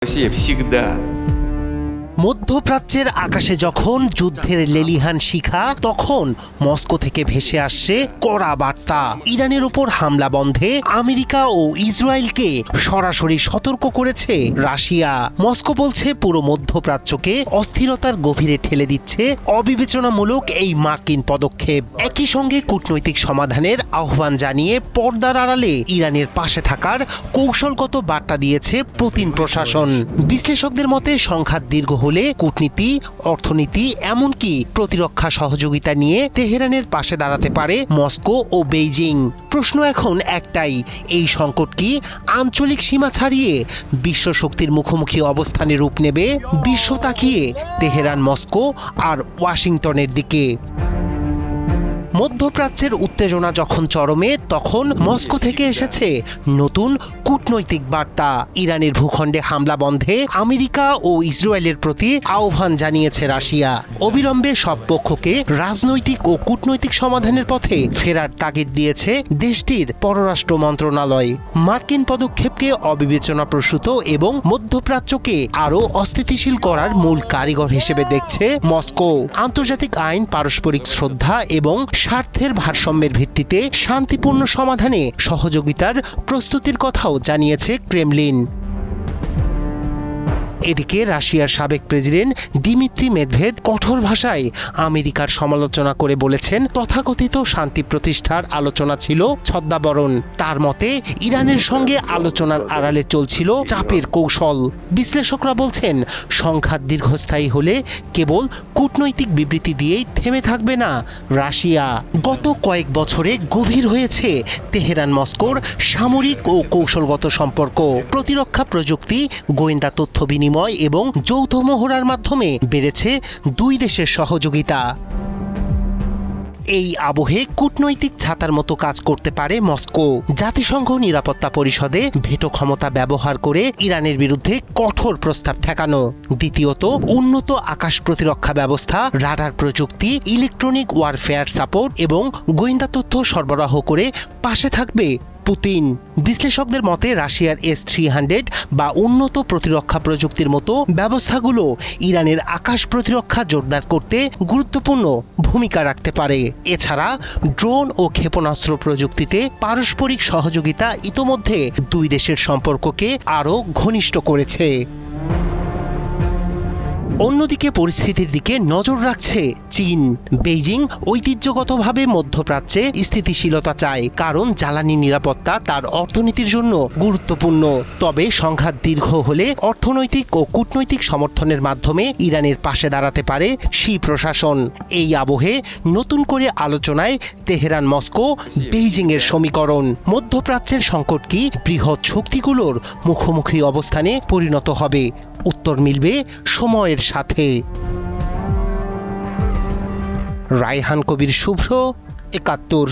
Россия всегда মধ্যপ্রাচ্যের আকাশে যখন যুদ্ধের লেলিহান শিখা, তখন মস্কো থেকে ভেসে আসছে কড়া বার্তা। ইরানের উপর হামলা বন্ধে আমেরিকা ও ইসরায়েলকে সরাসরি সতর্ক করেছে রাশিয়া। মস্কো বলছে পুরো মধ্যপ্রাচ্যকে অস্থিরতার গভীরে ঠেলে দিচ্ছে অবিবেচনামূলক এই মার্কিন পদক্ষেপ। একই সঙ্গে কূটনৈতিক সমাধানের আহ্বান জানিয়ে পর্দার আড়ালে ইরানের পাশে থাকার কৌশলগত বার্তা দিয়েছে পুতিন প্রশাসন। বিশ্লেষকদের মতে সংঘাত দীর্ঘ হলে কূটনীতি, অর্থনীতি, এমনকি প্রতিরক্ষা সহযোগিতা নিয়ে তেহরানের পাশে দাঁড়াতে পারে মস্কো ও বেইজিং। প্রশ্ন এখন একটাই, এই সংকট কি আঞ্চলিক সীমা ছাড়িয়ে বিশ্ব শক্তির মুখোমুখি অবস্থানে রূপ নেবে? বিশ্ব তাকিয়ে তেহরান, মস্কো আর ওয়াশিংটনের দিকে। মধ্যপ্রাচ্যের উত্তেজনা যখন চরমে, তখন মস্কো থেকে এসেছে নতুন কূটনৈতিক বার্তা। ইরানের ভূখণ্ডে হামলা বন্ধে আমেরিকা ও ইসরায়েলের প্রতি আহ্বান জানিয়েছে রাশিয়া। অবিলম্বে সব পক্ষকে রাজনৈতিক ও কূটনৈতিক সমাধানের পথে ফেরার তাগিদ দিয়েছে দেশটির পররাষ্ট্র মন্ত্রণালয়। মার্কিন পদক্ষেপকে অবিবেচনাপ্রসূত এবং মধ্যপ্রাচ্যকে আরও অস্থিতিশীল করার মূল কারিগর হিসেবে দেখছে মস্কো। আন্তর্জাতিক আইন, পারস্পরিক শ্রদ্ধা এবং স্বার্থের ভারসাম্যের ভিত্তিতে শান্তিপূর্ণ সমাধানে সহযোগিতার প্রস্তুতির কথাও জানিয়েছে ক্রেমলিন। এদিকে রাশিয়ার সাবেক প্রেসিডেন্ট দিমিত্রি মেদভেদ কঠোর ভাষায় আমেরিকার সমালোচনা করে বলেছেন, তথাকথিত শান্তি প্রতিষ্ঠার আলোচনা ছিল ছদ্মাবরণ। তার মতে ইরানের সঙ্গে আলোচনার আড়ালে চলছিল চাপের কৌশল। বিশ্লেষকরা বলছেন, সংঘাত দীর্ঘস্থায়ী হলে কেবল কূটনৈতিক বিবৃতি দিয়েই থেমে থাকবে না রাশিয়া। গত কয়েক বছরে গভীর হয়েছে তেহরান মস্কোর সামরিক ও কৌশলগত সম্পর্ক। প্রতিরক্ষা প্রযুক্তি, গোয়েন্দা তথ্য বিনিময় এবং যৌথ মহড়ার মাধ্যমে বেড়েছে দুই দেশের সহযোগিতা। এই আবহে কূটনৈতিক ছাতার মতো কাজ করতে পারে মস্কো। জাতিসংঘ নিরাপত্তা পরিষদে ভেটো ক্ষমতা ব্যবহার করে ইরানের বিরুদ্ধে কঠোর প্রস্তাব ঠেকানো। দ্বিতীয়ত, উন্নত আকাশ প্রতিরক্ষা ব্যবস্থা, রাডার প্রযুক্তি, ইলেকট্রনিক ওয়ারফেয়ার সাপোর্ট এবং গোয়েন্দা তথ্য সরবরাহ করে পাশে থাকবে পুতিন। বিশ্লেষকদের মতে রাশিয়ার S-300 বা উন্নত প্রতিরক্ষা প্রযুক্তির মতো ব্যবস্থাগুলো ইরানের আকাশ প্রতিরক্ষা জোরদার করতে গুরুত্বপূর্ণ ভূমিকা রাখতে পারে। এছাড়া ড্রোন ও ক্ষেপণাস্ত্র প্রযুক্তিতে পারস্পরিক সহযোগিতা ইতোমধ্যে দুই দেশের সম্পর্ককে আরও ঘনিষ্ঠ করেছে। অন্যদিকে পরিস্থিতির দিকে নজর রাখছে চীন। বেইজিং ঐতিহ্যগতভাবে মধ্যপ্রাচ্যে স্থিতিশীলতা চায়, কারণ জ্বালানি নিরাপত্তা তার অর্থনীতির জন্য গুরুত্বপূর্ণ। তবে সংঘাত দীর্ঘ হলে অর্থনৈতিক ও কূটনৈতিক সমর্থনের মাধ্যমে ইরানের পাশে দাঁড়াতে পারে শি প্রশাসন। এই আবহে নতুন করে আলোচনায় তেহরান, মস্কো, বেইজিংয়ের সমীকরণ। মধ্যপ্রাচ্যের সংকট কি বৃহৎ শক্তিগুলোর মুখোমুখি অবস্থানে পরিণত হবে? উত্তর মিলবে সময়ের সাথে। রায়হান কবির, শুভ্র, ৭১।